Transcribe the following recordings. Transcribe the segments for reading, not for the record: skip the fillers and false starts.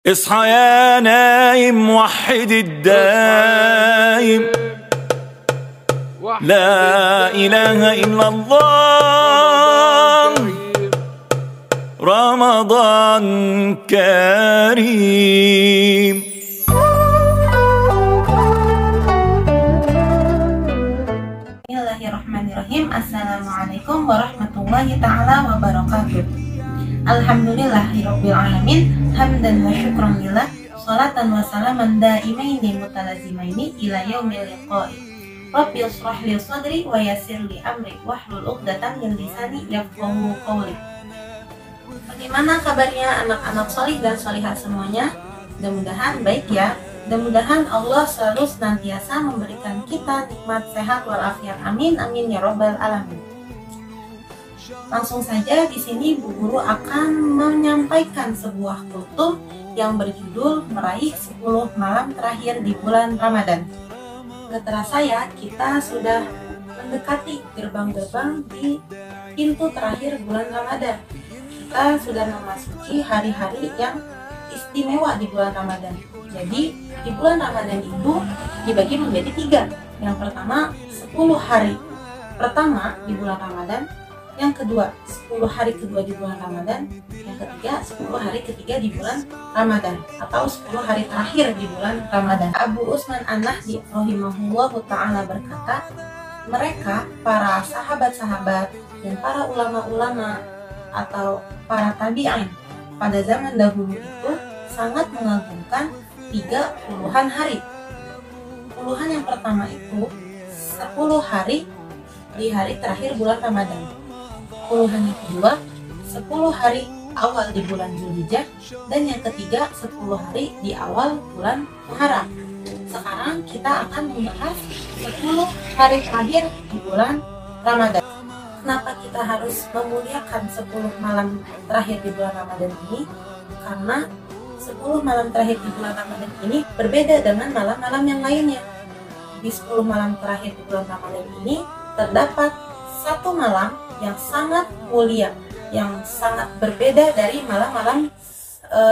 اصحى يا نايم وحد الدايم لا إله إلا الله رمضان كريم. Bismillahirrahmanirrahim. Assalamualaikum warahmatullahi ta'ala wabarakatuh. Alhamdulillahirabbil alamin, hamdan wa syukran lillah, sholatan wa salaman daimaini mutalazimaini ila yaumil liqa'i. Rabbil shrah li sadri wa yassir li amri wahlul 'uqdatam min lisani yafqahu qawli. Bagaimana kabarnya anak-anak sholih dan sholihah semuanya? Mudah-mudahan baik ya. Mudah-mudahan Allah selalu senantiasa memberikan kita nikmat sehat walafiat. Amin amin ya robbal alamin. Langsung saja di sini Bu Guru akan menyampaikan sebuah kultum yang berjudul meraih 10 malam terakhir di bulan Ramadan. Gak terasa ya, kita sudah mendekati gerbang-gerbang di pintu terakhir bulan Ramadan. Kita sudah memasuki hari-hari yang istimewa di bulan Ramadan. Jadi di bulan Ramadan itu dibagi menjadi 3. Yang pertama 10 hari pertama di bulan Ramadan, yang kedua 10 hari kedua di bulan Ramadan, yang ketiga 10 hari ketiga di bulan Ramadan atau 10 hari terakhir di bulan Ramadan. Abu Usman An-Nahdi rahimahullahu ta'ala berkata, mereka para sahabat-sahabat dan para ulama-ulama atau para tabi'in pada zaman dahulu itu sangat mengagungkan 30-an hari. Puluhan yang pertama itu 10 hari di hari terakhir bulan Ramadan. Puluhan yang kedua 10 hari awal di bulan Zulhijjah, dan yang ketiga 10 hari di awal bulan Muharram. Sekarang kita akan membahas 10 hari terakhir di bulan Ramadan. Kenapa kita harus memuliakan 10 malam terakhir di bulan Ramadan ini? Karena 10 malam terakhir di bulan Ramadan ini berbeda dengan malam-malam yang lainnya. Di 10 malam terakhir di bulan Ramadan ini terdapat satu malam yang sangat mulia, yang sangat berbeda dari malam-malam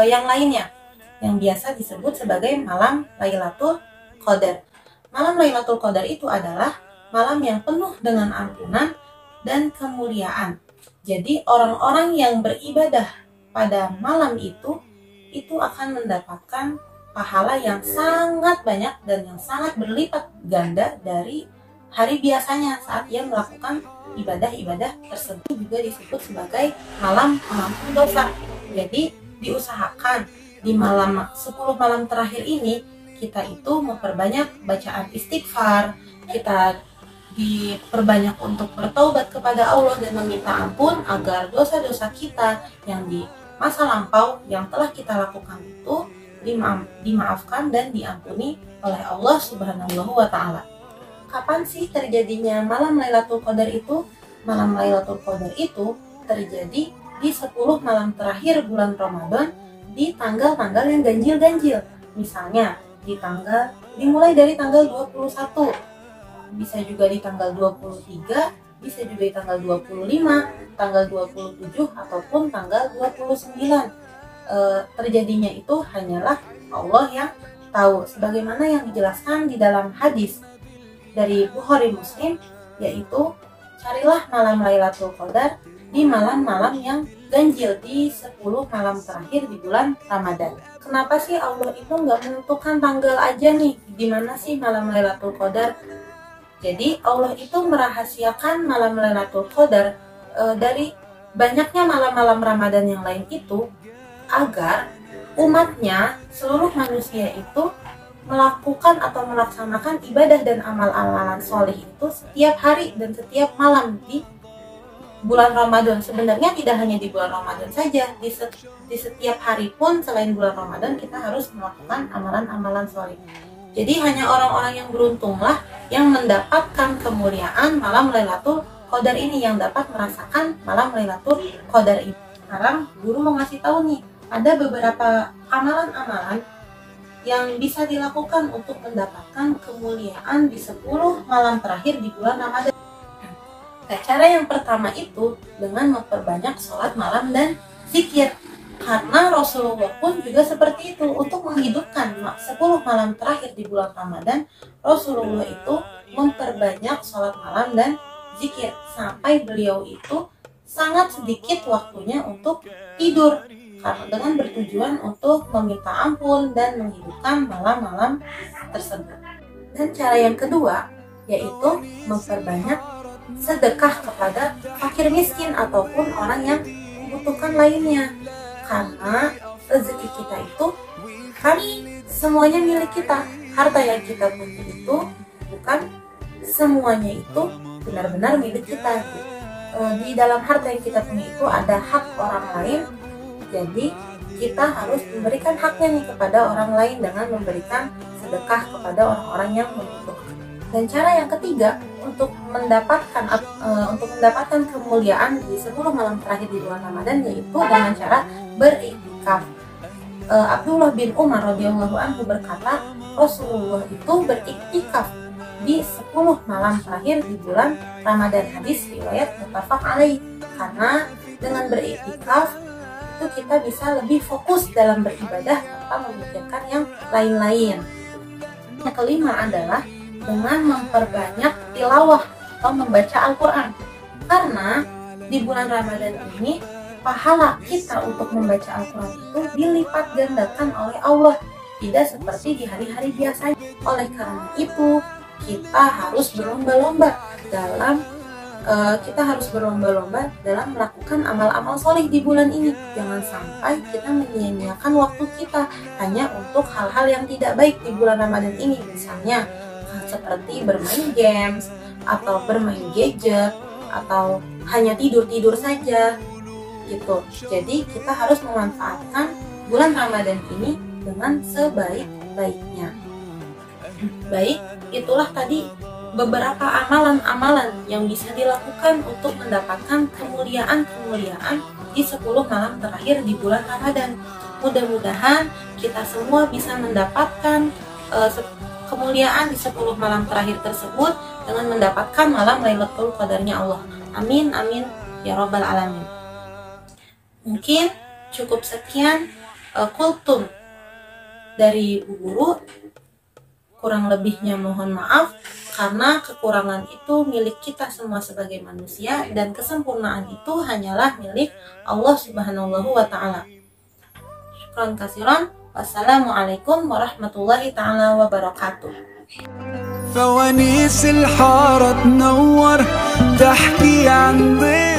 yang lainnya, yang biasa disebut sebagai malam Lailatul Qadar. Malam Lailatul Qadar itu adalah malam yang penuh dengan ampunan dan kemuliaan. Jadi orang-orang yang beribadah pada malam itu akan mendapatkan pahala yang sangat banyak dan yang sangat berlipat ganda dari hari biasanya saat ia melakukan ibadah-ibadah tersebut. Juga disebut sebagai malam pengampun dosa. Jadi diusahakan di malam 10 malam terakhir ini kita itu memperbanyak bacaan istighfar, kita diperbanyak untuk bertaubat kepada Allah dan meminta ampun agar dosa-dosa kita yang di masa lampau yang telah kita lakukan itu dimaafkan dan diampuni oleh Allah Subhanahu wa ta'ala. Kapan sih terjadinya malam Lailatul Qadar itu? Malam Lailatul Qadar itu terjadi di 10 malam terakhir bulan Ramadan di tanggal-tanggal yang ganjil-ganjil. Misalnya dimulai dari tanggal 21, bisa juga di tanggal 23, bisa juga di tanggal 25, tanggal 27 ataupun tanggal 29. Terjadinya itu hanyalah Allah yang tahu, sebagaimana yang dijelaskan di dalam hadis dari Bukhari Muslim, yaitu carilah malam Lailatul Qadar di malam-malam yang ganjil di 10 malam terakhir di bulan Ramadan. Kenapa sih Allah itu nggak menentukan tanggal aja nih, di mana sih malam Lailatul Qadar? Jadi Allah itu merahasiakan malam Lailatul Qadar dari banyaknya malam-malam Ramadan yang lain itu agar umatnya, seluruh manusia itu melakukan atau melaksanakan ibadah dan amal-amalan soleh itu setiap hari dan setiap malam di bulan Ramadan. Sebenarnya tidak hanya di bulan Ramadan saja, di setiap hari pun selain bulan Ramadan kita harus melakukan amalan-amalan soleh. Jadi hanya orang-orang yang beruntunglah yang mendapatkan kemuliaan malam Lailatul Qadar ini, yang dapat merasakan malam Lailatul Qadar ini. Sekarang guru mau ngasih tahu nih, ada beberapa amalan-amalan yang bisa dilakukan untuk mendapatkan kemuliaan di 10 malam terakhir di bulan Ramadan. Nah, cara yang pertama itu dengan memperbanyak sholat malam dan zikir. Karena Rasulullah pun juga seperti itu. Untuk menghidupkan 10 malam terakhir di bulan Ramadan, Rasulullah itu memperbanyak sholat malam dan zikir, sampai beliau itu sangat sedikit waktunya untuk tidur, karena dengan bertujuan untuk meminta ampun dan menghidupkan malam-malam tersebut. Dan cara yang kedua yaitu memperbanyak sedekah kepada fakir miskin ataupun orang yang membutuhkan lainnya. Karena rezeki kita itu kan semuanya milik kita. Harta yang kita punya itu bukan semuanya itu benar-benar milik kita. Di dalam harta yang kita punya itu ada hak orang lain. Jadi kita harus memberikan haknya nih kepada orang lain dengan memberikan sedekah kepada orang-orang yang membutuhkan. Dan cara yang ketiga untuk mendapatkan kemuliaan di 10 malam terakhir di bulan Ramadan yaitu dengan cara beriktikaf. Abdullah bin Umar radhiyallahu anhu berkata, Rasulullah itu beriktikaf di 10 malam terakhir di bulan Ramadan. Hadis riwayat muttafaq alaih. Karena dengan beriktikaf itu kita bisa lebih fokus dalam beribadah tanpa memikirkan yang lain-lain. Yang kelima adalah dengan memperbanyak tilawah atau membaca Al-Quran. Karena di bulan Ramadan ini pahala kita untuk membaca Al-Quran itu dilipat gandakan oleh Allah, tidak seperti di hari-hari biasanya. Oleh karena itu kita harus berlomba-lomba dalam melakukan amal-amal soleh di bulan ini. Jangan sampai kita menyia-nyiakan waktu kita hanya untuk hal-hal yang tidak baik di bulan Ramadan ini, misalnya seperti bermain games atau bermain gadget atau hanya tidur saja gitu. Jadi kita harus memanfaatkan bulan Ramadan ini dengan sebaik-baiknya. Baik, itulah tadi beberapa amalan-amalan yang bisa dilakukan untuk mendapatkan kemuliaan-kemuliaan di 10 malam terakhir di bulan Ramadan. Mudah-mudahan kita semua bisa mendapatkan kemuliaan di 10 malam terakhir tersebut dengan mendapatkan malam Lailatul Qadarnya Allah. Amin amin ya rabbal alamin. Mungkin cukup sekian kultum dari Bu Guru. Kurang lebihnya mohon maaf, karena kekurangan itu milik kita semua sebagai manusia dan kesempurnaan itu hanyalah milik Allah Subhanahu wa Ta'ala. Syukran kasiran. Wassalamualaikum warahmatullahi ta'ala wabarakatuh. فوانيس الحارة تنور تحكي عن ضيق